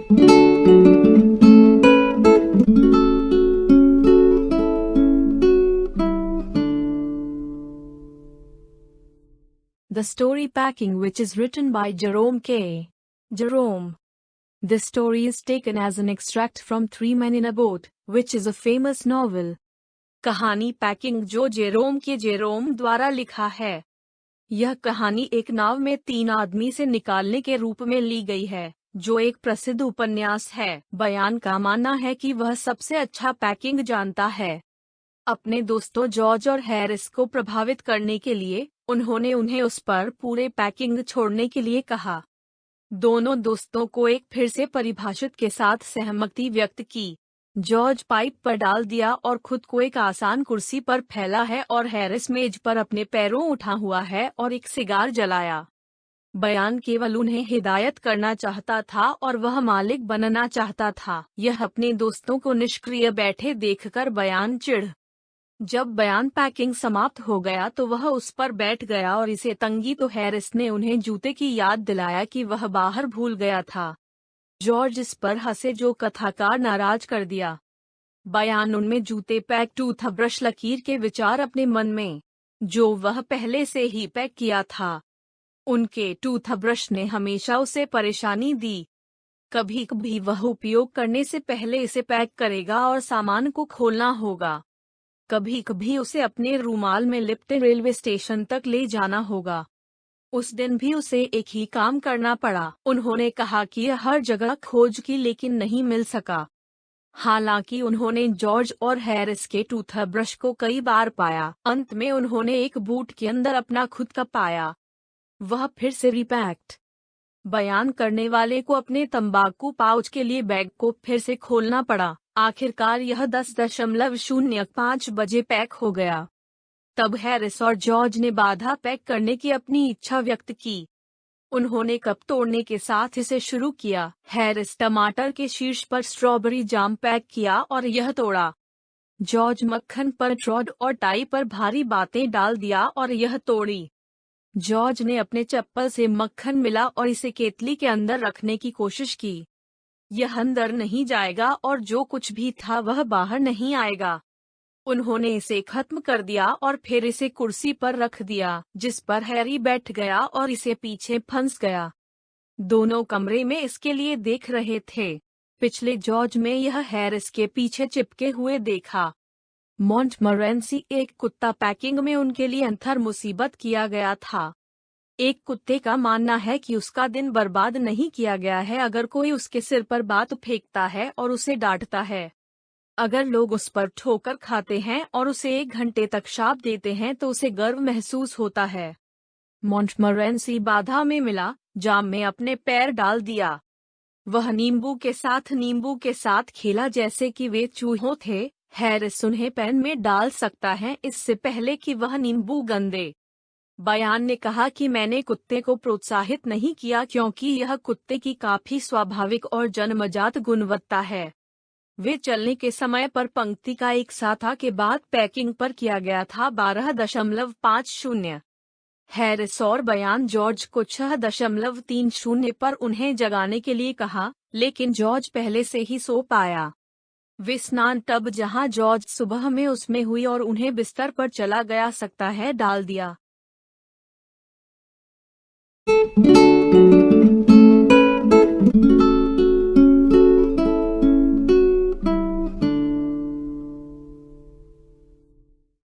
The story Packing, which is written by Jerome K. Jerome. This story is taken as an extract from Three Men in a Boat, which is a famous novel. कहानी packing जो Jerome के Jerome द्वारा लिखा है। यह कहानी एक नाव में 3 आदमी से निकालने के रूप में ली गई है, जो एक प्रसिद्ध उपन्यास है। बयान का मानना है कि वह सबसे अच्छा पैकिंग जानता है। अपने दोस्तों जॉर्ज और हैरिस को प्रभावित करने के लिए उन्होंने उन्हें उस पर पूरे पैकिंग छोड़ने के लिए कहा। दोनों दोस्तों को एक फिर से परिभाषित के साथ सहमति व्यक्त की। जॉर्ज पाइप पर डाल दिया और खुद को एक आसान कुर्सी पर फैला है और हैरिस मेज पर अपने पैरों उठा हुआ है और एक सिगार जलाया। बयान केवल उन्हें हिदायत करना चाहता था और वह मालिक बनना चाहता था। यह अपने दोस्तों को निष्क्रिय बैठे देखकर बयान चिढ़। जब बयान पैकिंग समाप्त हो गया तो वह उस पर बैठ गया और इसे तंगी तो हैरिस ने उन्हें जूते की याद दिलाया कि वह बाहर भूल गया था। जॉर्ज इस पर हंसे जो कथाकार नाराज कर दिया। बयान उनमें जूते पैक टूथब्रश लकीर के विचार अपने मन में, जो वह पहले से ही पैक किया था। उनके टूथब्रश ने हमेशा उसे परेशानी दी। कभी कभी वह उपयोग करने से पहले इसे पैक करेगा और सामान को खोलना होगा। कभी कभी उसे अपने रूमाल में लिपटे रेलवे स्टेशन तक ले जाना होगा। उस दिन भी उसे एक ही काम करना पड़ा। उन्होंने कहा कि यह हर जगह खोज की लेकिन नहीं मिल सका। हालांकि उन्होंने जॉर्ज और हैरिस के टूथब्रश को कई बार पाया। अंत में उन्होंने एक बूट के अंदर अपना खुद का पाया। वह फिर से रिपैक्ड। बयान करने वाले को अपने तंबाकू पाउच के लिए बैग को फिर से खोलना पड़ा। आखिरकार यह 10:05 बजे पैक हो गया। तब हैरिस और जॉर्ज ने बाधा पैक करने की अपनी इच्छा व्यक्त की। उन्होंने कप तोड़ने के साथ इसे शुरू किया। हैरिस टमाटर के शीर्ष पर स्ट्रॉबेरी जाम पैक किया और यह तोड़ा। जॉर्ज मक्खन पर ट्रॉड और टाई पर भारी बातें डाल दिया और यह तोड़ी। जॉर्ज ने अपने चप्पल से मक्खन मिला और इसे केतली के अंदर रखने की कोशिश की। यह अंदर नहीं जाएगा और जो कुछ भी था वह बाहर नहीं आएगा। उन्होंने इसे खत्म कर दिया और फिर इसे कुर्सी पर रख दिया, जिस पर हैरी बैठ गया और इसे पीछे फंस गया। दोनों कमरे में इसके लिए देख रहे थे। पिछले जॉर्ज में यह हैरिस के पीछे चिपके हुए देखा। मॉन्टमोरेंसी एक कुत्ता पैकिंग में उनके लिए अंतर मुसीबत किया गया था। एक कुत्ते का मानना है कि उसका दिन बर्बाद नहीं किया गया है अगर कोई उसके सिर पर बात फेंकता है और उसे डांटता है। अगर लोग उस पर ठोकर खाते हैं और उसे 1 घंटे तक शाप देते हैं तो उसे गर्व महसूस होता है। मॉन्टमोरेंसी बाधा में मिला, जाम में अपने पैर डाल दिया। वह नींबू के साथ खेला जैसे कि वे चूहों थे। हैरिस उन्हें पैन में डाल सकता है इससे पहले कि वह नींबू गंदे। बयान ने कहा कि मैंने कुत्ते को प्रोत्साहित नहीं किया क्योंकि यह कुत्ते की काफी स्वाभाविक और जन्मजात गुणवत्ता है। वे चलने के समय पर पंक्ति का एक साथा के बाद पैकिंग पर किया गया था 12.50। हैरिस और बयान जॉर्ज को 6.30 पर उन्हें जगाने के लिए कहा, लेकिन जॉर्ज पहले से ही सो पाया। वे स्नान टब जहां जॉर्ज सुबह में उसमें हुई और उन्हें बिस्तर पर चला गया सकता है डाल दिया।